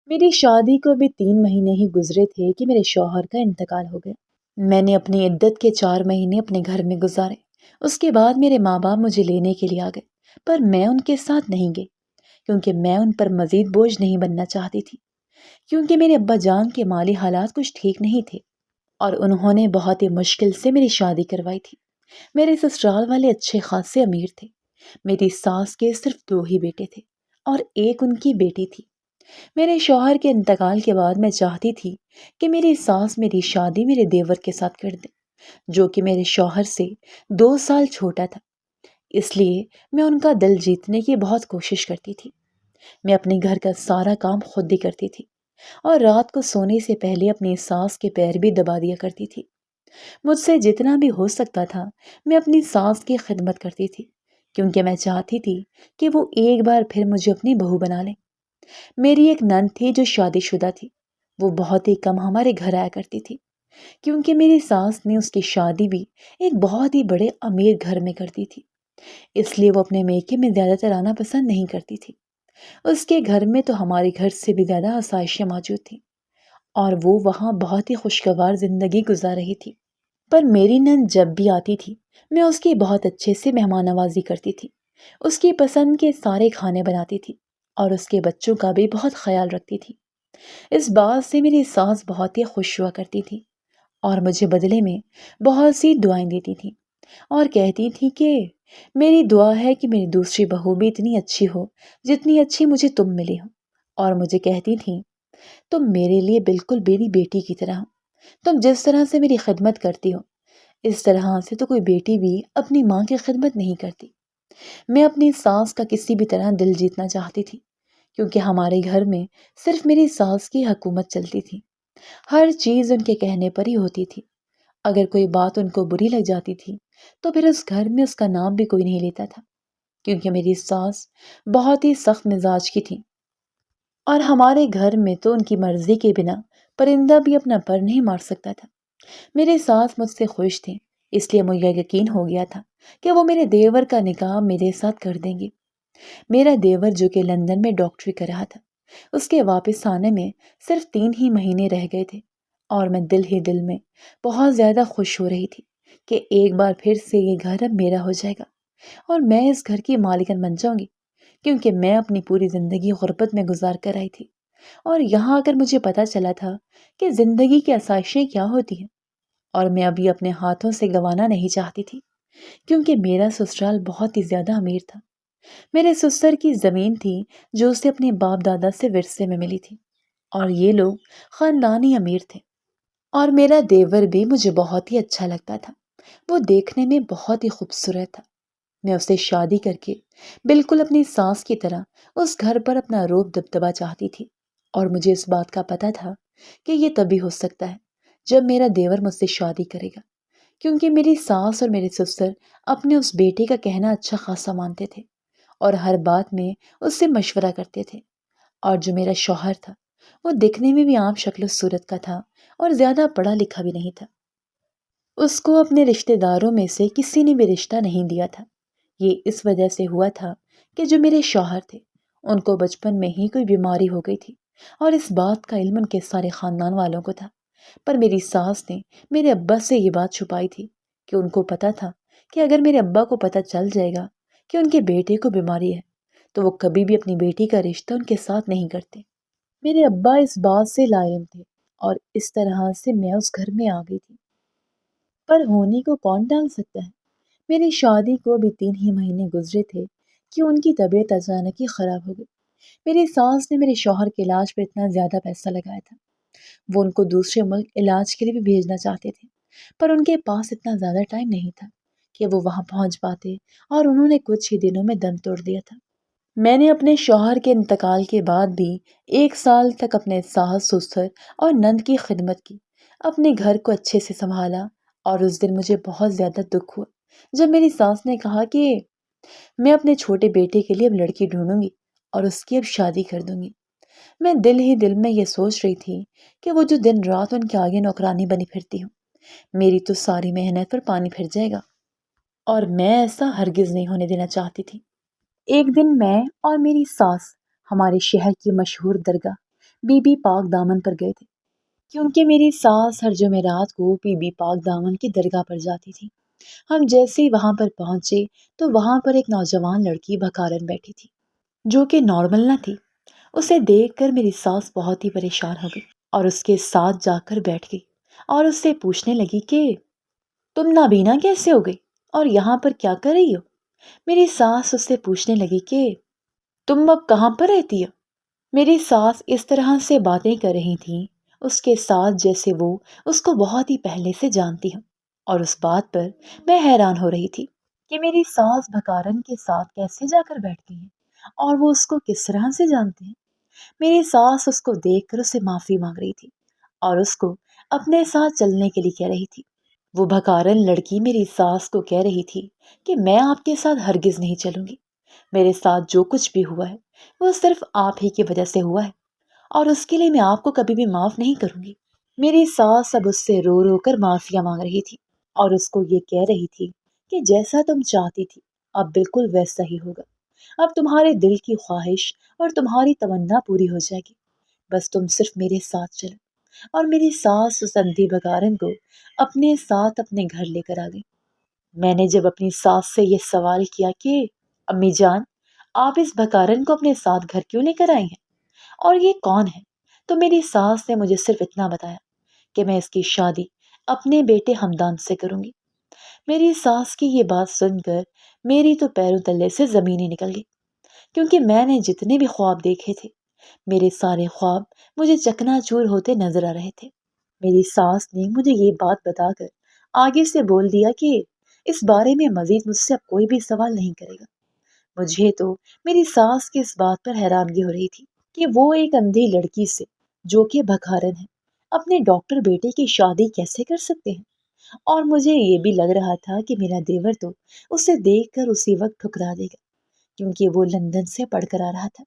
میری شادی کو ابھی 3 مہینے ہی گزرے تھے کہ میرے شوہر کا انتقال ہو گیا۔ میں نے اپنی عدت کے 4 مہینے اپنے گھر میں گزارے۔ اس کے بعد میرے ماں باپ مجھے لینے کے لیے آ گئے، پر میں ان کے ساتھ نہیں گئی کیونکہ میں ان پر مزید بوجھ نہیں بننا چاہتی تھی، کیونکہ میرے ابا جان کے مالی حالات کچھ ٹھیک نہیں تھے اور انہوں نے بہت ہی مشکل سے میری شادی کروائی تھی۔ میرے سسرال والے اچھے خاصے امیر تھے۔ میری ساس کے صرف 2 ہی بیٹے تھے اور ایک ان کی بیٹی تھی۔ میرے شوہر کے انتقال کے بعد میں چاہتی تھی کہ میری ساس میری شادی میرے دیور کے ساتھ کر دے، جو کہ میرے شوہر سے 2 سال چھوٹا تھا۔ اس لیے میں ان کا دل جیتنے کی بہت کوشش کرتی تھی۔ میں اپنے گھر کا سارا کام خود ہی کرتی تھی اور رات کو سونے سے پہلے اپنی ساس کے پیر بھی دبا دیا کرتی تھی۔ مجھ سے جتنا بھی ہو سکتا تھا میں اپنی ساس کی خدمت کرتی تھی، کیونکہ میں چاہتی تھی کہ وہ ایک بار پھر مجھے اپنی بہو بنا لیں۔ میری ایک نند تھی جو شادی شدہ تھی۔ وہ بہت ہی کم ہمارے گھر آیا کرتی تھی، کیونکہ میری ساس نے اس کی شادی بھی ایک بہت ہی بڑے امیر گھر میں کرتی تھی، اس لیے وہ اپنے میکے میں زیادہ تر آنا پسند نہیں کرتی تھی۔ اس کے گھر میں تو ہمارے گھر سے بھی زیادہ آسائشیں موجود تھیں اور وہ وہاں بہت ہی خوشگوار زندگی گزار رہی تھی۔ پر میری نند جب بھی آتی تھی میں اس کی بہت اچھے سے مہمان نوازی کرتی تھی، اس کی پسند کے سارے کھانے بناتی تھی اور اس کے بچوں کا بھی بہت خیال رکھتی تھی۔ اس بات سے میری ساس بہت ہی خوش ہوا کرتی تھی اور مجھے بدلے میں بہت سی دعائیں دیتی تھی اور کہتی تھی کہ میری دعا ہے کہ میری دوسری بہو بھی اتنی اچھی ہو جتنی اچھی مجھے تم ملی ہو، اور مجھے کہتی تھی تم میرے لیے بالکل میری بیٹی کی طرح ہو، تم جس طرح سے میری خدمت کرتی ہو اس طرح سے تو کوئی بیٹی بھی اپنی ماں کی خدمت نہیں کرتی۔ میں اپنی ساس کا کسی بھی طرح دل جیتنا چاہتی تھی، کیونکہ ہمارے گھر میں صرف میری ساس کی حکومت چلتی تھی۔ ہر چیز ان کے کہنے پر ہی ہوتی تھی۔ اگر کوئی بات ان کو بری لگ جاتی تھی تو پھر اس گھر میں اس کا نام بھی کوئی نہیں لیتا تھا، کیونکہ میری ساس بہت ہی سخت مزاج کی تھی اور ہمارے گھر میں تو ان کی مرضی کے بنا پرندہ بھی اپنا پر نہیں مار سکتا تھا۔ میرے ساس مجھ سے خوش تھے، اس لیے مجھے یقین ہو گیا تھا کہ وہ میرے دیور کا نکاح میرے ساتھ کر دیں گے۔ میرا دیور جو کہ لندن میں ڈاکٹری کر رہا تھا، اس کے واپس آنے میں صرف 3 ہی مہینے رہ گئے تھے اور میں دل ہی دل میں بہت زیادہ خوش ہو رہی تھی کہ ایک بار پھر سے یہ گھر اب میرا ہو جائے گا اور میں اس گھر کی مالکن بن جاؤں گی، کیونکہ میں اپنی پوری زندگی غربت میں گزار کر آئی تھی اور یہاں اگر مجھے پتا چلا تھا کہ زندگی کی آسائشیں کیا ہوتی ہیں، اور میں ابھی اپنے ہاتھوں سے گنوانا نہیں چاہتی تھی، کیونکہ میرا سسرال بہت ہی زیادہ امیر تھا۔ میرے سسر کی زمین تھی جو اسے اپنے باپ دادا سے ورثے میں ملی تھی اور یہ لوگ خاندانی امیر تھے۔ اور میرا دیور بھی مجھے بہت ہی اچھا لگتا تھا، وہ دیکھنے میں بہت ہی خوبصورت تھا۔ میں اسے شادی کر کے بالکل اپنی ساس کی طرح اس گھر پر اپنا روب دبدبا چاہتی تھی، اور مجھے اس بات کا پتہ تھا کہ یہ تبھی ہو سکتا ہے جب میرا دیور مجھ سے شادی کرے گا، کیونکہ میری ساس اور میرے سسر اپنے اس بیٹے کا کہنا اچھا خاصا مانتے تھے اور ہر بات میں اس سے مشورہ کرتے تھے۔ اور جو میرا شوہر تھا وہ دکھنے میں بھی عام شکل و صورت کا تھا اور زیادہ پڑھا لکھا بھی نہیں تھا۔ اس کو اپنے رشتہ داروں میں سے کسی نے بھی رشتہ نہیں دیا تھا۔ یہ اس وجہ سے ہوا تھا کہ جو میرے شوہر تھے ان کو بچپن میں ہی کوئی بیماری ہو گئی تھی اور اس بات کا علم ان کے سارے خاندان والوں کو تھا، پر میری ساس نے میرے ابا سے یہ بات چھپائی تھی کہ ان کو پتا تھا کہ اگر میرے ابا کو پتا چل جائے گا کہ ان کے بیٹے کو بیماری ہے تو وہ کبھی بھی اپنی بیٹی کا رشتہ ان کے ساتھ نہیں کرتے۔ میرے ابا اس بات سے لا علم تھے اور اس طرح سے میں اس گھر میں آ گئی تھی، پر ہونے کو کون ٹال سکتا ہے۔ میری شادی کو بھی 3 ہی مہینے گزرے تھے کہ ان کی طبیعت اچانک ہی خراب ہو گئی۔ میری ساس نے میرے شوہر کے علاج پر اتنا زیادہ پیسہ لگایا تھا، وہ ان کو دوسرے ملک علاج کے لیے بھی بھیجنا چاہتے تھے، پر ان کے پاس اتنا زیادہ ٹائم نہیں تھا کہ وہ وہاں پہنچ پاتے، اور انہوں نے کچھ ہی دنوں میں دم توڑ دیا تھا۔ میں نے اپنے شوہر کے انتقال کے بعد بھی 1 سال تک اپنے ساس سسر اور نند کی خدمت کی، اپنے گھر کو اچھے سے سنبھالا، اور اس دن مجھے بہت زیادہ دکھ ہوا جب میری ساس نے کہا کہ میں اپنے چھوٹے بیٹے کے لیے اب لڑکی ڈھونڈوں گی اور اس کی اب شادی کر دوں گی۔ میں دل ہی دل میں یہ سوچ رہی تھی کہ وہ جو دن رات ان کے آگے نوکرانی بنی پھرتی ہوں، میری تو ساری محنت پر پانی پھر جائے گا، اور میں ایسا ہرگز نہیں ہونے دینا چاہتی تھی۔ ایک دن میں اور میری ساس ہمارے شہر کی مشہور درگاہ بی بی پاک دامن پر گئے تھے، کیونکہ میری ساس ہر جمعرات کو بی بی پاک دامن کی درگاہ پر جاتی تھی۔ ہم جیسے ہی وہاں پر پہنچے تو وہاں پر ایک نوجوان لڑکی بھکارن بیٹھی تھی، جو کہ نارمل نہ تھی۔ اسے دیکھ کر میری ساس بہت ہی پریشان ہو گئی اور اس کے ساتھ جا کر بیٹھ گئی اور اس سے پوچھنے لگی کہ تم نابینا کیسے ہو گئی اور یہاں پر کیا کر رہی ہو؟ میری ساس اس سے پوچھنے لگی کہ تم اب کہاں پر رہتی ہو؟ میری ساس اس طرح سے باتیں کر رہی تھیں اس کے ساتھ جیسے وہ اس کو بہت ہی پہلے سے جانتی ہوں، اور اس بات پر میں حیران ہو رہی تھی کہ میری ساس بھکارن کے ساتھ کیسے جا کر بیٹھ گئی ہیں اور وہ اس کو کس طرح سے جانتے ہیں۔ میری ساس اس کو دیکھ کر اسے معافی مانگ رہی تھی اور اس کو اپنے ساتھ چلنے کے لیے کہہ رہی تھی۔ وہ بھکارن لڑکی میری ساس کو کہہ رہی تھی کہ میں آپ کے ساتھ ہرگز نہیں چلوں گی، میرے ساتھ جو کچھ بھی ہوا ہے وہ صرف آپ ہی کی وجہ سے ہوا ہے اور اس کے لیے میں آپ کو کبھی بھی معاف نہیں کروں گی۔ میری ساس اب اس سے رو رو کر معافیاں مانگ رہی تھی اور اس کو یہ کہہ رہی تھی کہ جیسا تم چاہتی تھی اب بالکل ویسا ہی ہوگا، اب تمہارے دل کی خواہش اور تمہاری تمنا پوری ہو جائے گی، بس تم صرف میرے ساتھ چلو۔ اور میری ساس اس اندھی بھکارن کو اپنے ساتھ اپنے گھر لے کر آ گئی۔ میں نے جب اپنی ساس سے یہ سوال کیا کہ امی جان، آپ اس بھکارن کو اپنے ساتھ گھر کیوں لے کر آئی ہیں اور یہ کون ہے، تو میری ساس نے مجھے صرف اتنا بتایا کہ میں اس کی شادی اپنے بیٹے ہمدان سے کروں گی۔ میری ساس کی یہ بات سن کر میری تو پیروں تلے سے زمین ہی نکل گئی، کیونکہ میں نے جتنے بھی خواب دیکھے تھے میرے سارے خواب مجھے چکنا چور ہوتے نظر آ رہے تھے۔ میری ساس نے مجھے یہ بات بتا کر آگے سے بول دیا کہ اس بارے میں مزید مجھ سے اب کوئی بھی سوال نہیں کرے گا۔ مجھے تو میری ساس کی اس بات پر حیرانگی ہو رہی تھی کہ وہ ایک اندھی لڑکی سے جو کہ بھکارن ہے اپنے ڈاکٹر بیٹے کی شادی کیسے کر سکتے ہیں، اور مجھے یہ بھی لگ رہا تھا کہ میرا دیور تو اسے دیکھ کر اسی وقت ٹھکرا دے گا، کیونکہ وہ لندن سے پڑھ کر آ رہا تھا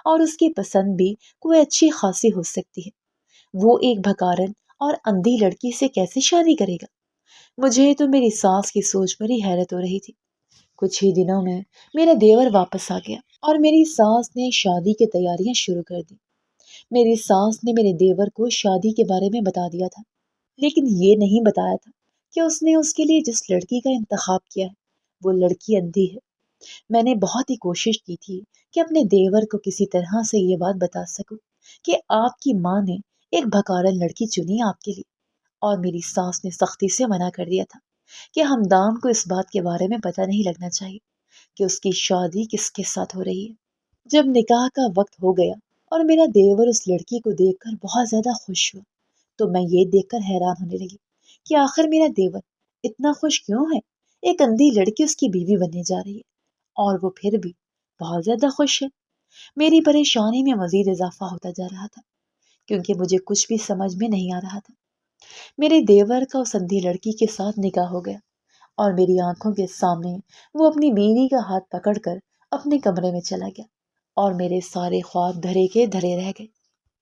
اور اس کی پسند بھی کوئی اچھی خاصی ہو سکتی ہے۔ وہ ایک بھکارن اور اندھی لڑکی سے کیسے شادی کرے گا؟ مجھے تو میری ساس کی سوچ پر ہی حیرت ہو رہی تھی۔ کچھ ہی دنوں میں میرا دیور واپس آ گیا اور میری ساس نے شادی کی تیاریاں شروع کر دی۔ میری ساس نے میرے دیور کو شادی کے بارے میں بتا دیا تھا، لیکن یہ نہیں بتایا تھا کہ اس نے اس کے لیے جس لڑکی کا انتخاب کیا ہے وہ لڑکی اندھی ہے۔ میں نے بہت ہی کوشش کی تھی کہ اپنے دیور کو کسی طرح سے یہ بات بتا سکوں کہ آپ کی ماں نے ایک بھکارن لڑکی چنی آپ کے لیے، اور میری ساس نے سختی سے منع کر دیا تھا کہ ہمدان کو اس بات کے بارے میں پتہ نہیں لگنا چاہیے کہ اس کی شادی کس کے ساتھ ہو رہی ہے۔ جب نکاح کا وقت ہو گیا اور میرا دیور اس لڑکی کو دیکھ کر بہت زیادہ خوش ہوا، تو میں یہ دیکھ کر حیران ہونے لگی کہ آخر میرا دیور اتنا خوش کیوں ہے؟ ایک اندھی لڑکی اس کی بیوی بننے جا رہی ہے اور وہ پھر بھی بہت زیادہ خوش ہے۔ میری پریشانی میں مزید اضافہ ہوتا جا رہا تھا، کیونکہ مجھے کچھ بھی سمجھ میں نہیں آ رہا تھا۔ میرے دیور کا اس اندھی لڑکی کے ساتھ نکاح ہو گیا اور میری آنکھوں کے سامنے وہ اپنی بیوی کا ہاتھ پکڑ کر اپنے کمرے میں چلا گیا اور میرے سارے خواب دھرے کے دھرے رہ گئے۔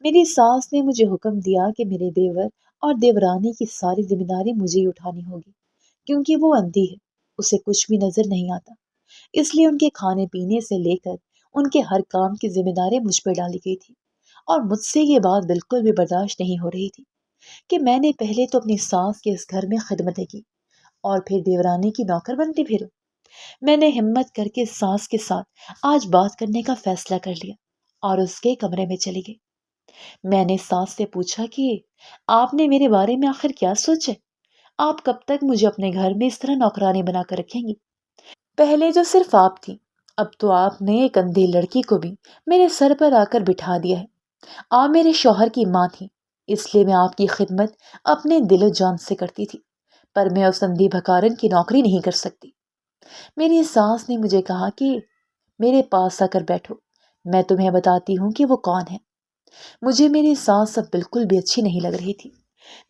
میری ساس نے مجھے حکم دیا کہ میرے دیور اور دیورانی کی ساری ذمہ داری مجھے ہی اٹھانی ہوگی، کیونکہ وہ اندھی ہے، اسے کچھ بھی نظر نہیں آتا، اس لیے ان کے کھانے پینے سے لے کر ان کے ہر کام کی ذمہ داری مجھ پہ ڈالی گئی تھی، اور مجھ سے یہ بات بالکل بھی برداشت نہیں ہو رہی تھی کہ میں نے پہلے تو اپنی ساس کے اس گھر میں خدمتیں کی اور پھر دیورانی کی نوکر بنتی پھروں۔ میں نے ہمت کر کے ساس کے ساتھ آج بات کرنے کا فیصلہ کر لیا اور اس کے کمرے میں چلی گئی۔ میں نے ساس سے پوچھا کہ آپ نے میرے بارے میں آخر کیا سوچا؟ آپ کب تک مجھے اپنے گھر میں اس طرح نوکرانی بنا کر رکھیں گی؟ پہلے جو صرف آپ تھی، اب تو آپ نے ایک اندھی لڑکی کو بھی میرے سر پر آ کر بٹھا دیا ہے۔ آپ میرے شوہر کی ماں تھی، اس لیے میں آپ کی خدمت اپنے دل و جان سے کرتی تھی، پر میں اس اندھی بھکارن کی نوکری نہیں کر سکتی۔ میری ساس نے مجھے کہا کہ میرے پاس آ کر بیٹھو، میں تمہیں بتاتی ہوں کہ وہ کون ہے۔ مجھے میری ساس اب بالکل بھی اچھی نہیں لگ رہی تھی۔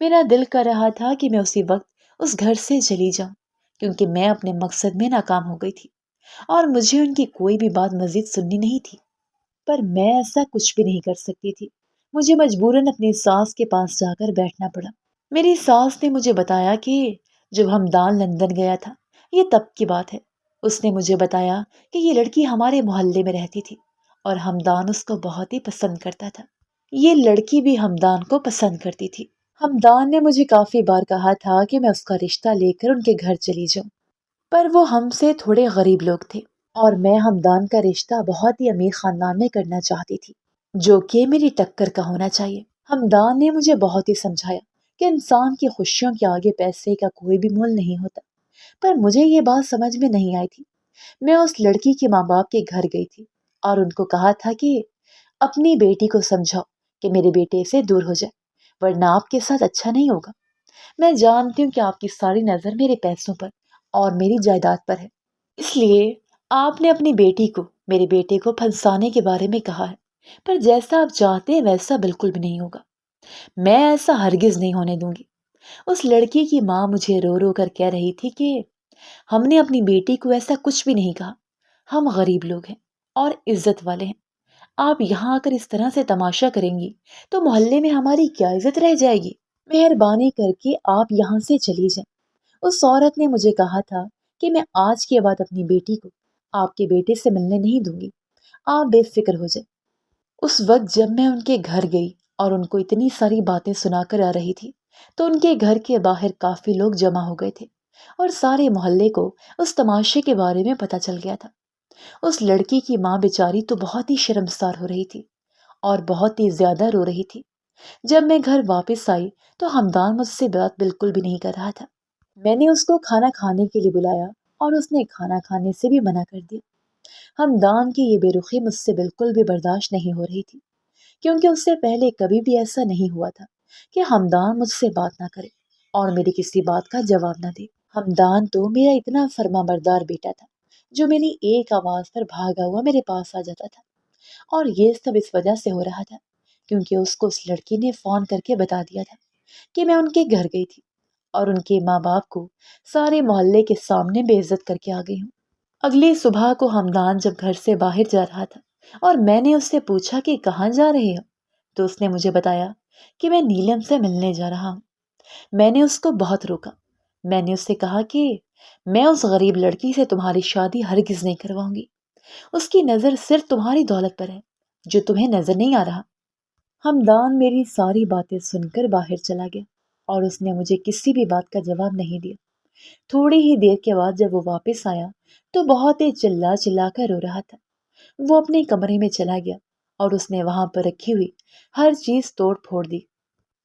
میرا دل کر رہا تھا کہ میں اسی وقت اس گھر سے چلی جاؤں، کیونکہ میں اپنے مقصد میں ناکام ہو گئی تھی اور مجھے ان کی کوئی بھی بات مزید سننی نہیں تھی، پر میں ایسا کچھ بھی نہیں کر سکتی تھی۔ مجھے مجبوراً اپنی ساس کے پاس جا کر بیٹھنا پڑا۔ میری ساس نے مجھے بتایا کہ جب ہمدان لندن گیا تھا، یہ تب کی بات ہے، اس نے مجھے بتایا کہ یہ لڑکی ہمارے محلے میں رہتی تھی اور ہمدان اس کو بہت ہی پسند کرتا تھا۔ یہ لڑکی بھی ہمدان کو پسند کرتی تھی۔ ہمدان نے مجھے کافی بار کہا تھا کہ میں اس کا رشتہ لے کر ان کے گھر چلی جاؤں، پر وہ ہم سے تھوڑے غریب لوگ تھے اور میں ہمدان کا رشتہ بہت ہی امیر خاندان میں کرنا چاہتی تھی، جو کہ میری ٹکر کا ہونا چاہیے۔ ہمدان نے مجھے بہت ہی سمجھایا کہ انسان کی خوشیوں کے آگے پیسے کا کوئی بھی مول نہیں ہوتا، پر مجھے یہ بات سمجھ میں نہیں آئی تھی۔ میں اس لڑکی کے ماں باپ کے گھر گئی تھی اور ان کو کہا تھا کہ اپنی بیٹی کو سمجھاؤ کہ میرے بیٹے سے دور ہو جائے، ورنہ آپ کے ساتھ اچھا نہیں ہوگا۔ میں جانتی ہوں کہ آپ کی ساری نظر میرے پیسوں پر اور میری جائیداد پر ہے، اس لیے آپ نے اپنی بیٹی کو میرے بیٹے کو پھنسانے کے بارے میں کہا ہے، پر جیسا آپ چاہتے ہیں ویسا بالکل بھی نہیں ہوگا۔ میں ایسا ہرگز نہیں ہونے دوں گی۔ اس لڑکی کی ماں مجھے رو رو کر کہہ رہی تھی کہ ہم نے اپنی بیٹی کو ایسا کچھ بھی نہیں کہا، ہم غریب لوگ ہیں اور عزت والے ہیں، آپ یہاں آ کر اس طرح سے تماشا کریں گی تو محلے میں ہماری کیا عزت رہ جائے گی؟ مہربانی کر کے آپ یہاں سے چلی جائیں۔ اس عورت نے مجھے کہا تھا کہ میں آج کے بعد اپنی بیٹی کو آپ کے بیٹے سے ملنے نہیں دوں گی، آپ بے فکر ہو جائیں۔ اس وقت جب میں ان کے گھر گئی اور ان کو اتنی ساری باتیں سنا کر آ رہی تھی تو ان کے گھر کے باہر کافی لوگ جمع ہو گئے تھے اور سارے محلے کو اس تماشے کے بارے میں پتہ چل گیا تھا۔ اس لڑکی کی ماں بیچاری تو بہت ہی شرمسار ہو رہی تھی اور بہت ہی زیادہ رو رہی تھی۔ جب میں گھر واپس آئی تو ہمدان مجھ سے بات بالکل بھی نہیں کر رہا تھا۔ میں نے اس کو کھانا کھانے کے لیے بلایا اور اس نے کھانا کھانے سے بھی منع کر دیا۔ ہمدان کی یہ بے رخی مجھ سے بالکل بھی برداشت نہیں ہو رہی تھی، کیونکہ اس سے پہلے کبھی بھی ایسا نہیں ہوا تھا کہ ہمدان مجھ سے بات نہ کرے اور میری کسی بات کا جواب نہ دے۔ ہمدان تو میرا اتنا فرما بردار بیٹا تھا جو میری ایک آواز پر بھاگا ہوا میرے پاس آ جاتا تھا، اور یہ سب اس وجہ سے ہو رہا تھا کیونکہ اس کو اس لڑکی نے فون کر کے بتا دیا تھا کہ میں ان کے گھر گئی تھی اور ان کے ماں باپ کو سارے محلے کے سامنے بے عزت کر کے آ گئی ہوں۔ اگلی صبح کو ہمدان جب گھر سے باہر جا رہا تھا اور میں نے اس سے پوچھا کہ کہاں جا رہے ہو تو اس نے مجھے بتایا کہ میں نیلم سے ملنے جا رہا ہوں۔ میں نے اس کو بہت روکا۔ میں نے اس سے کہا کہ میں اس غریب لڑکی سے تمہاری شادی ہرگز نہیں کرواؤں گی، اس کی نظر صرف تمہاری دولت پر ہے جو تمہیں نظر نہیں آ رہا۔ ہمدان میری ساری باتیں سن کر باہر چلا گیا اور اس نے مجھے کسی بھی بات کا جواب نہیں دیا۔ تھوڑی ہی دیر کے بعد جب وہ واپس آیا تو بہت ہی چلا چلا کر رو رہا تھا۔ وہ اپنے کمرے میں چلا گیا اور اس نے وہاں پر رکھی ہوئی ہر چیز توڑ پھوڑ دی۔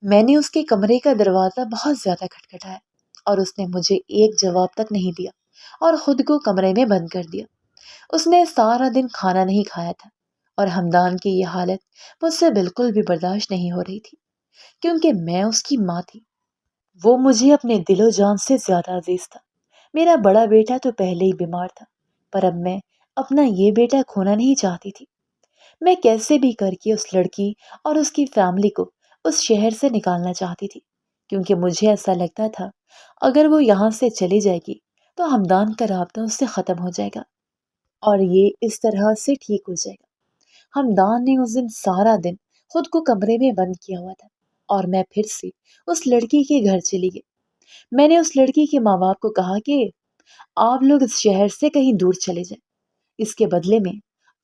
میں نے اس کے کمرے کا دروازہ بہت زیادہ کھٹکھٹایا اور اس نے مجھے ایک جواب تک نہیں دیا اور خود کو کمرے میں بند کر دیا۔ اس نے سارا دن کھانا نہیں کھایا تھا اور ہمدان کی یہ حالت مجھ سے بالکل بھی برداشت نہیں ہو رہی تھی کیونکہ میں اس کی ماں تھی۔ وہ مجھے اپنے دل و جان سے زیادہ عزیز تھا۔ میرا بڑا بیٹا تو پہلے ہی بیمار تھا، پر اب میں اپنا یہ بیٹا کھونا نہیں چاہتی تھی۔ میں کیسے بھی کر کے اس لڑکی اور اس کی فیملی کو اس شہر سے نکالنا چاہتی تھی کیونکہ مجھے ایسا لگتا تھا اگر وہ یہاں سے چلی جائے گی تو ہمدان کا رابطہ اس سے ختم ہو جائے گا اور یہ اس طرح سے ٹھیک ہو جائے گا۔ ہمدان نے اس دن سارا دن خود کو کمرے میں بند کیا ہوا تھا اور میں پھر سے اس لڑکی کے گھر چلی گئی۔ میں نے اس لڑکی کے ماں باپ کو کہا کہ آپ لوگ اس شہر سے کہیں دور چلے جائیں، اس کے بدلے میں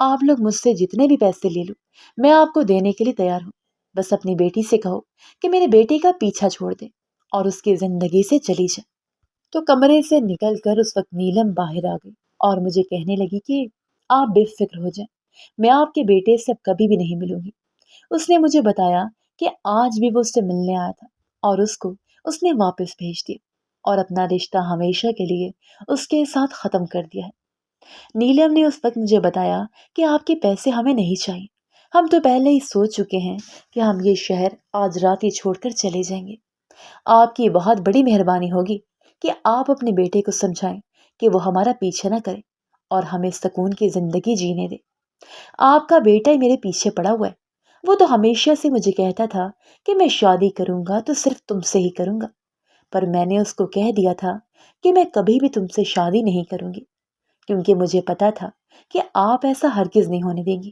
آپ لوگ مجھ سے جتنے بھی پیسے لے لو میں آپ کو دینے کے لیے تیار ہوں، بس اپنی بیٹی سے کہو کہ میرے بیٹے کا پیچھا چھوڑ دے اور اس کی زندگی سے چلی جائے۔ تو کمرے سے نکل کر اس وقت نیلم باہر آ گئی اور مجھے کہنے لگی کہ آپ بے فکر ہو جائیں، میں آپ کے بیٹے سے اب کبھی بھی نہیں ملوں گی۔ اس نے مجھے بتایا کہ آج بھی وہ اس سے ملنے آیا تھا اور اس نے واپس بھیج دیا اور اپنا رشتہ ہمیشہ کے لیے اس کے ساتھ ختم کر دیا ہے۔ نیلم نے اس وقت مجھے بتایا کہ آپ کے پیسے ہمیں نہیں چاہیے، ہم تو پہلے ہی سوچ چکے ہیں کہ ہم یہ شہر آج رات ہی چھوڑ کر چلے جائیں گے۔ آپ کی بہت بڑی مہربانی ہوگی کہ آپ اپنے بیٹے کو سمجھائیں کہ وہ ہمارا پیچھے نہ کرے اور ہمیں سکون کی زندگی جینے دے۔ آپ کا بیٹا ہی میرے پیچھے پڑا ہوا ہے، وہ تو ہمیشہ سے مجھے کہتا تھا کہ میں شادی کروں گا تو صرف تم سے ہی کروں گا، پر میں نے اس کو کہہ دیا تھا کہ میں کبھی بھی تم سے شادی نہیں کروں گی کیونکہ مجھے پتا تھا کہ آپ ایسا ہرگز نہیں ہونے دیں گی،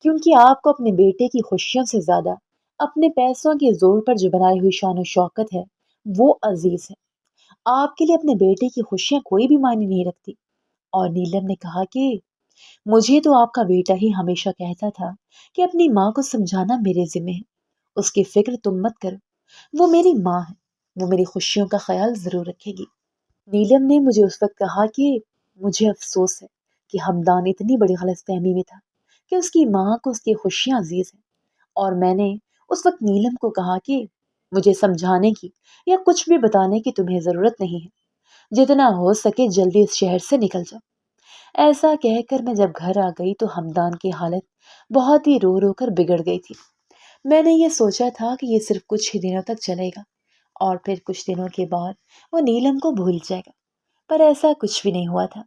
کیونکہ آپ کو اپنے بیٹے کی خوشیوں سے زیادہ اپنے پیسوں کے زور پر جو بنائی ہوئی شان و شوکت ہے وہ عزیز ہے۔ آپ کے لیے اپنے بیٹے کی خوشیاں کوئی بھی معنی نہیں رکھتی۔ اور نیلم نے کہا کہ مجھے تو آپ کا بیٹا ہی ہمیشہ کہتا تھا کہ اپنی ماں کو سمجھانا میرے ذمہ ہے، اس کی فکر تم مت کرو، وہ میری ماں ہے، وہ میری خوشیوں کا خیال ضرور رکھے گی۔ نیلم نے مجھے اس وقت کہا کہ مجھے افسوس ہے کہ ہمدان اتنی بڑی غلط فہمی میں تھا کہ اس کی ماں کو اس کی خوشیاں عزیز ہیں، اور میں نے اس وقت نیلم کو کہا کہ مجھے سمجھانے کی یا کچھ بھی بتانے کی تمہیں ضرورت نہیں ہے، جتنا ہو سکے جلدی اس شہر سے نکل جاؤ۔ ایسا کہہ کر میں جب گھر آ گئی تو ہمدان کی حالت بہت ہی رو رو کر بگڑ گئی تھی۔ میں نے یہ سوچا تھا کہ یہ صرف کچھ ہی دنوں تک چلے گا اور پھر کچھ دنوں کے بعد وہ نیلم کو بھول جائے گا، پر ایسا کچھ بھی نہیں ہوا تھا۔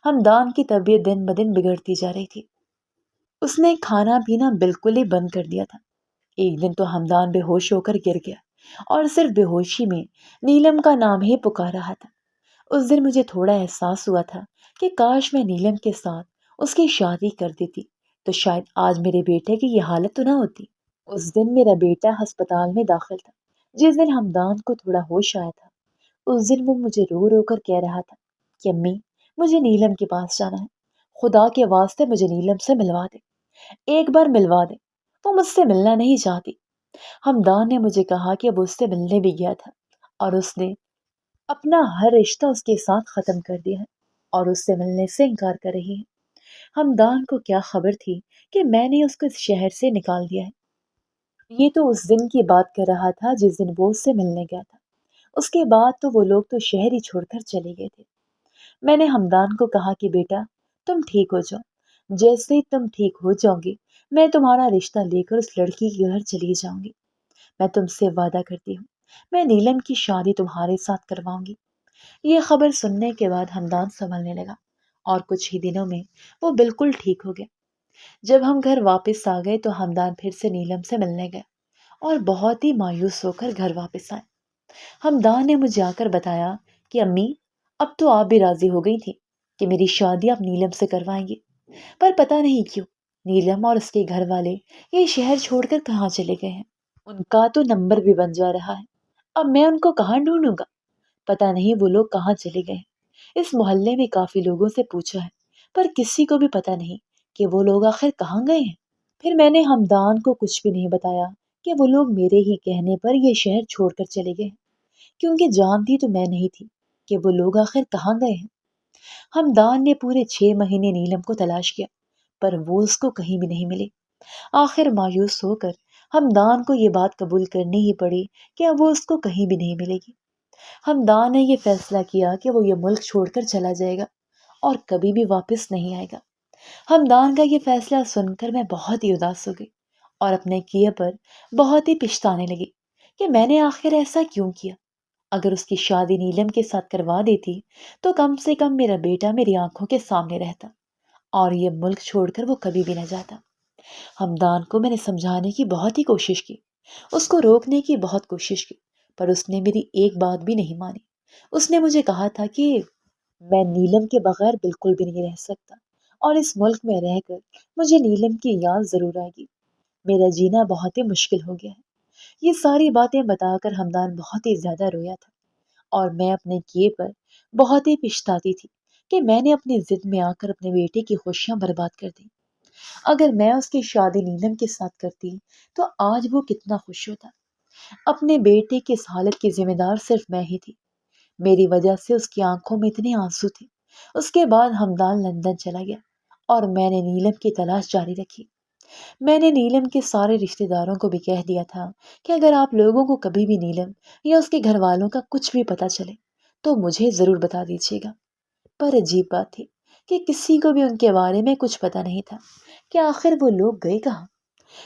ہمدان کی طبیعت دن بدن بگڑتی جا رہی تھی، اس نے کھانا پینا بالکل ہی بند کر دیا تھا۔ ایک دن تو ہمدان بے ہوش ہو کر گر گیا اور صرف بے ہوشی میں نیلم کا نام ہی پکار رہا تھا۔ اس دن مجھے تھوڑا احساس ہوا تھا کہ کاش میں نیلم کے ساتھ اس کی شادی کر دیتی تو شاید آج میرے بیٹے کی یہ حالت تو نہ ہوتی۔ اس دن میرا بیٹا ہسپتال میں داخل تھا۔ جس دن ہمدان کو تھوڑا ہوش آیا تھا اس دن وہ مجھے رو رو کر کہہ رہا تھا کہ امی مجھے نیلم کے پاس جانا ہے، خدا کے واسطے مجھے نیلم سے ملوا دے، ایک بار ملوا دے، وہ مجھ سے ملنا نہیں چاہتی۔ ہمدان نے مجھے کہا کہ وہ اس سے ملنے بھی گیا تھا اور اس نے اپنا ہر رشتہ اس کے ساتھ ختم کر دیا ہے اور اس سے ملنے سے انکار کر رہی ہے۔ ہمدان کو کیا خبر تھی کہ میں نے اس کو اس شہر سے نکال دیا ہے۔ یہ تو اس دن کی بات کر رہا تھا جس دن وہ اس سے ملنے گیا تھا، اس کے بعد تو وہ لوگ تو شہر ہی چھوڑ کر چلے گئے تھے۔ میں نے ہمدان کو کہا کہ بیٹا تم ٹھیک ہو جاؤ، جیسے ہی تم ٹھیک ہو جاؤ گے میں تمہارا رشتہ لے کر اس لڑکی کے گھر چلی جاؤں گی۔ میں تم سے وعدہ کرتی ہوں میں نیلم کی شادی تمہارے ساتھ کرواؤں گی۔ یہ خبر سننے کے بعد ہمدان سنبھلنے لگا اور کچھ ہی دنوں میں وہ بالکل ٹھیک ہو گیا۔ جب ہم گھر واپس آ گئے تو ہمدان پھر سے نیلم سے ملنے گیا اور بہت ہی مایوس ہو کر گھر واپس آئے۔ ہمدان نے مجھے آ کر بتایا کہ امی اب تو آپ بھی راضی ہو گئی تھی کہ میری شادی آپ نیلم سے کروائیں گی، پر پتہ نہیں کیوں نیلم اور اس کے گھر والے یہ شہر چھوڑ کر کہاں چلے گئے ہیں۔ ان کا تو نمبر بھی بن جا رہا ہے، اب میں ان کو کہاں ڈھونڈوں گا؟ پتہ نہیں وہ لوگ کہاں چلے گئے ہیں۔ اس محلے میں کافی لوگوں سے پوچھا ہے پر کسی کو بھی پتہ نہیں کہ وہ لوگ آخر کہاں گئے ہیں۔ پھر میں نے ہمدان کو کچھ بھی نہیں بتایا کہ وہ لوگ میرے ہی کہنے پر یہ شہر چھوڑ کر چلے گئے ہیں، کیونکہ جانتی تو میں نہیں تھی کہ وہ لوگ آخر کہاں گئے ہیں۔ ہمدان نے پورے 6 مہینے نیلم کو تلاش کیا پر وہ اس کو کہیں بھی نہیں ملی۔ آخر مایوس ہو کر ہمدان کو یہ بات قبول کرنی ہی پڑی کہ اب وہ اس کو کہیں بھی نہیں ملے گی۔ ہمدان نے یہ فیصلہ کیا کہ وہ یہ ملک چھوڑ کر چلا جائے گا اور کبھی بھی واپس نہیں آئے گا۔ ہمدان کا یہ فیصلہ سن کر میں بہت ہی اداس ہو گئی اور اپنے کیے پر بہت ہی پچھتانے لگی کہ میں نے آخر ایسا کیوں کیا۔ اگر اس کی شادی نیلم کے ساتھ کروا دیتی تو کم سے کم میرا بیٹا میری آنکھوں کے سامنے رہتا اور یہ ملک چھوڑ کر وہ کبھی بھی نہ جاتا۔ ہمدان کو میں نے سمجھانے کی بہت ہی کوشش کی، اس کو روکنے کی بہت کوشش کی، پر اس نے میری ایک بات بھی نہیں مانی۔ اس نے مجھے کہا تھا کہ میں نیلم کے بغیر بالکل بھی نہیں رہ سکتا اور اس ملک میں رہ کر مجھے نیلم کی یاد ضرور آئے گی، میرا جینا بہت ہی مشکل ہو گیا ہے۔ یہ ساری باتیں بتا کر ہمدان بہت ہی زیادہ رویا تھا اور میں اپنے کیے پر بہت ہی پچھتاتی تھی کہ میں نے اپنی ضد میں آ کر اپنے بیٹے کی خوشیاں برباد کر دی۔ اگر میں اس کی شادی نیلم کے ساتھ کرتی تو آج وہ کتنا خوش ہوتا۔ اپنے بیٹے کی اس حالت کی ذمہ دار صرف میں ہی تھی، میری وجہ سے اس کی آنکھوں میں اتنے آنسو تھے۔ اس کے بعد ہمدان لندن چلا گیا اور میں نے نیلم کی تلاش جاری رکھی۔ میں نے نیلم کے سارے رشتہ داروں کو بھی کہہ دیا تھا کہ اگر آپ لوگوں کو کبھی بھی نیلم یا اس کے گھر والوں کا کچھ بھی پتہ چلے تو مجھے ضرور بتا دیجیے گا۔ پر عجیب بات تھی کہ کسی کو بھی ان کے بارے میں کچھ پتہ نہیں تھا کہ آخر وہ لوگ گئے کہاں۔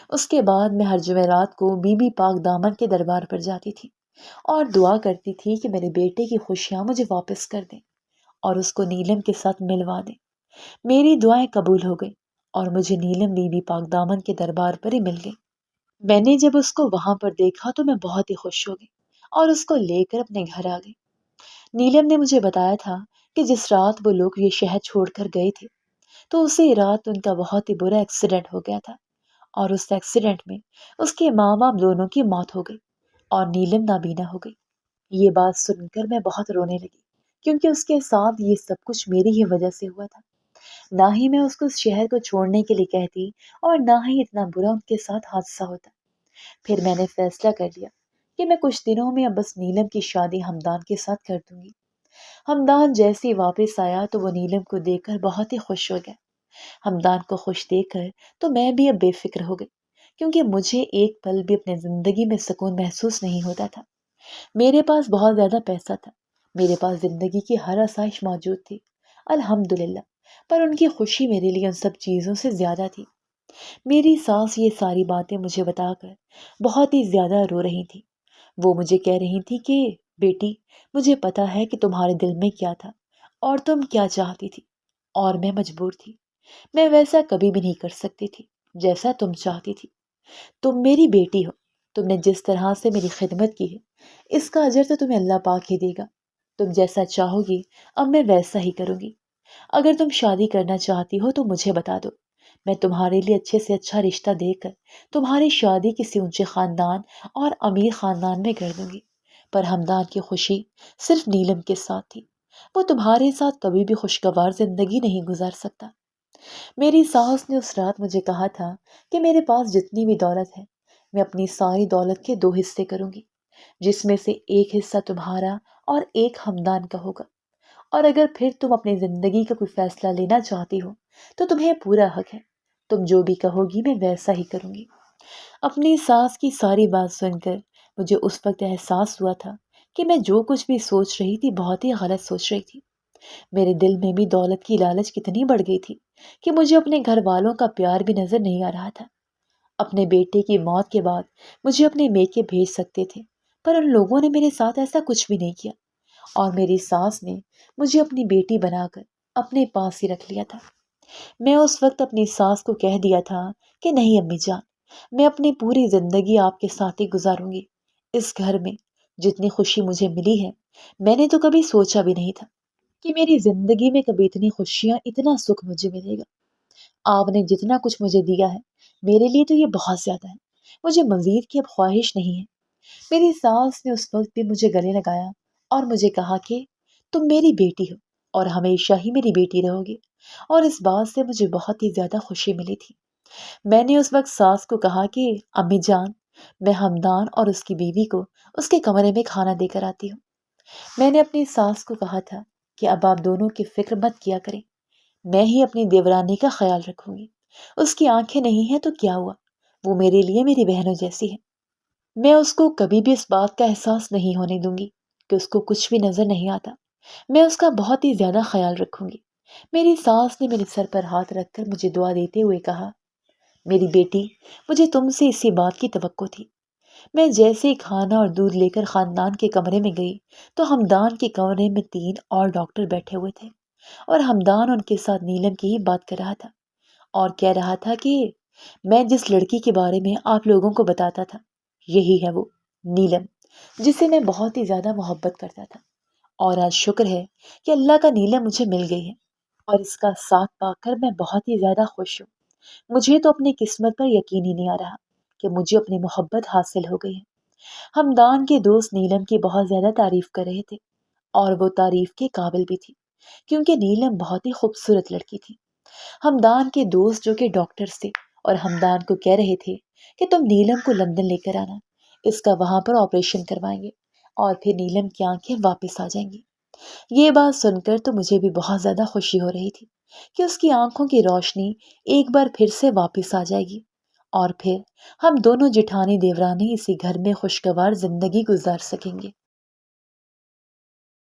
اس کے بعد میں ہر جمعرات کو بی بی پاک دامن کے دربار پر جاتی تھی اور دعا کرتی تھی کہ میرے بیٹے کی خوشیاں مجھے واپس کر دیں اور اس کو نیلم کے ساتھ ملوا دیں۔ میری دعائیں قبول ہو گئی اور مجھے نیلم بی بی پاک دامن کے دربار پر ہی مل گئی۔ میں نے جب اس کو وہاں پر دیکھا تو میں بہت ہی خوش ہو گئی اور اس کو لے کر اپنے گھر آ گئی۔ نیلم نے مجھے بتایا تھا کہ جس رات وہ لوگ یہ شہر چھوڑ کر گئے تھے تو اسی رات ان کا بہت ہی برا ایکسیڈنٹ ہو گیا تھا اور اس ایکسیڈنٹ میں اس کے ماں باپ دونوں کی موت ہو گئی اور نیلم نابینا ہو گئی۔ یہ بات سن کر میں بہت رونے لگی کیونکہ اس کے ساتھ یہ سب کچھ میری ہی وجہ سے ہوا تھا۔ نہ ہی میں اس کو اس شہر کو چھوڑنے کے لیے کہتی اور نہ ہی اتنا برا ان کے ساتھ حادثہ ہوتا۔ پھر میں نے فیصلہ کر لیا کہ میں کچھ دنوں میں اب بس نیلم کی شادی ہمدان کے ساتھ کر دوں گی۔ ہمدان جیسے ہی واپس آیا تو وہ نیلم کو دیکھ کر بہت ہی خوش ہو گیا۔ ہمدان کو خوش دیکھ کر تو میں بھی اب بے فکر ہو گئی، کیونکہ مجھے ایک پل بھی اپنے زندگی میں سکون محسوس نہیں ہوتا تھا۔ میرے پاس بہت زیادہ پیسہ تھا، میرے پاس زندگی کی ہر آسائش موجود تھی، الحمدللہ، پر ان کی خوشی میرے لیے ان سب چیزوں سے زیادہ تھی۔ میری ساس یہ ساری باتیں مجھے بتا کر بہت ہی زیادہ رو رہی تھی۔ وہ مجھے کہہ رہی تھی کہ بیٹی، مجھے پتا ہے کہ تمہارے دل میں کیا تھا اور تم کیا چاہتی تھی، اور میں مجبور تھی، میں ویسا کبھی بھی نہیں کر سکتی تھی جیسا تم چاہتی تھی۔ تم میری بیٹی ہو، تم نے جس طرح سے میری خدمت کی ہے اس کا اجر تو تمہیں اللہ پاک ہی دے گا۔ تم جیسا چاہو گی اب میں ویسا ہی کروں گی۔ اگر تم شادی کرنا چاہتی ہو تو مجھے بتا دو، میں تمہارے لیے اچھے سے اچھا رشتہ دے کر تمہاری شادی کسی اونچے خاندان اور امیر خاندان میں کر دوں گی۔ پر ہمدان کی خوشی صرف نیلم کے ساتھ تھی، وہ تمہارے ساتھ کبھی بھی خوشگوار زندگی نہیں گزار سکتا۔ میری ساس نے اس رات مجھے کہا تھا کہ میرے پاس جتنی بھی دولت ہے میں اپنی ساری دولت کے 2 حصے کروں گی، جس میں سے ایک حصہ تمہارا اور ایک ہمدان کا ہوگا، اور اگر پھر تم اپنی زندگی کا کوئی فیصلہ لینا چاہتی ہو تو تمہیں پورا حق ہے، تم جو بھی کہو گی میں ویسا ہی کروں گی۔ اپنی ساس کی ساری بات سن کر مجھے اس وقت احساس ہوا تھا کہ میں جو کچھ بھی سوچ رہی تھی بہت ہی غلط سوچ رہی تھی۔ میرے دل میں بھی دولت کی لالچ کتنی بڑھ گئی تھی کہ مجھے اپنے گھر والوں کا پیار بھی نظر نہیں آ رہا تھا۔ اپنے بیٹے کی موت کے بعد مجھے اپنے میکے بھیج سکتے تھے، پر ان لوگوں نے میرے ساتھ ایسا کچھ بھی نہیں کیا، اور میری ساس نے مجھے اپنی بیٹی بنا کر اپنے پاس ہی رکھ لیا تھا۔ میں اس وقت اپنی ساس کو کہہ دیا تھا کہ نہیں امی جان، میں اپنی پوری زندگی آپ کے ساتھ ہی گزاروں گی۔ اس گھر میں جتنی خوشی مجھے ملی ہے میں نے تو کبھی سوچا بھی نہیں تھا کہ میری زندگی میں کبھی اتنی خوشیاں، اتنا سکھ مجھے ملے گا۔ آپ نے جتنا کچھ مجھے دیا ہے میرے لیے تو یہ بہت زیادہ ہے، مجھے مزید کی اب خواہش نہیں ہے۔ میری ساس نے اس وقت بھی مجھے گلے لگایا اور مجھے کہا کہ تم میری بیٹی ہو اور ہمیشہ ہی میری بیٹی رہو گی، اور اس بات سے مجھے بہت ہی زیادہ خوشی ملی تھی۔ میں نے اس وقت ساس کو کہا کہ امی جان، میں ہمدان اور اس کی بیوی کو اس کے کمرے میں کھانا دے کر آتی ہوں۔ میں نے اپنی ساس کو کہا تھا کہ اب آپ دونوں کی فکر مت کیا کریں، میں ہی اپنی دیورانی کا خیال رکھوں گی۔ اس کی آنکھیں نہیں ہیں تو کیا ہوا، وہ میرے لیے میری بہنوں جیسی ہے۔ میں اس کو کبھی بھی اس بات کا احساس نہیں ہونے دوں گی کہ اس کو کچھ بھی نظر نہیں آتا، میں اس کا بہت ہی زیادہ خیال رکھوں گی۔ میری ساس نے میرے سر پر ہاتھ رکھ کر مجھے دعا دیتے ہوئے کہا، میری بیٹی، مجھے تم سے اسی بات کی توقع تھی۔ میں جیسے ہی کھانا اور دودھ لے کر خاندان کے کمرے میں گئی تو ہمدان کے کمرے میں 3 اور ڈاکٹر بیٹھے ہوئے تھے، اور ہمدان ان کے ساتھ نیلم کی ہی بات کر رہا تھا اور کہہ رہا تھا کہ میں جس لڑکی کے بارے میں آپ لوگوں کو بتاتا تھا یہی ہے وہ نیلم، جسے میں بہت ہی زیادہ محبت کرتا تھا، اور آج شکر ہے کہ اللہ کا نیلم مجھے مل گئی ہے، اور اس کا ساتھ پا کر میں بہت ہی زیادہ خوش ہوں۔ مجھے تو اپنی قسمت پر یقین ہی نہیں آ رہا کہ مجھے اپنی محبت حاصل ہو گئی ہے۔ ہمدان کے دوست نیلم کی بہت زیادہ تعریف کر رہے تھے، اور وہ تعریف کے قابل بھی تھی، کیونکہ نیلم بہت ہی خوبصورت لڑکی تھی۔ ہمدان کے دوست جو کہ ڈاکٹر تھے اور ہمدان کو کہہ رہے تھے کہ تم نیلم کو لندن لے کر آنا، اس کا وہاں پر آپریشن کروائیں گے اور پھر نیلم کی آنکھیں واپس آ جائیں گی۔ یہ بات سن کر تو مجھے بھی بہت زیادہ خوشی ہو رہی تھی کہ اس کی آنکھوں کی روشنی ایک بار پھر سے واپس آ جائے گی، اور پھر ہم دونوں جٹھانی دیورانی اسی گھر میں خوشگوار زندگی گزار سکیں گے۔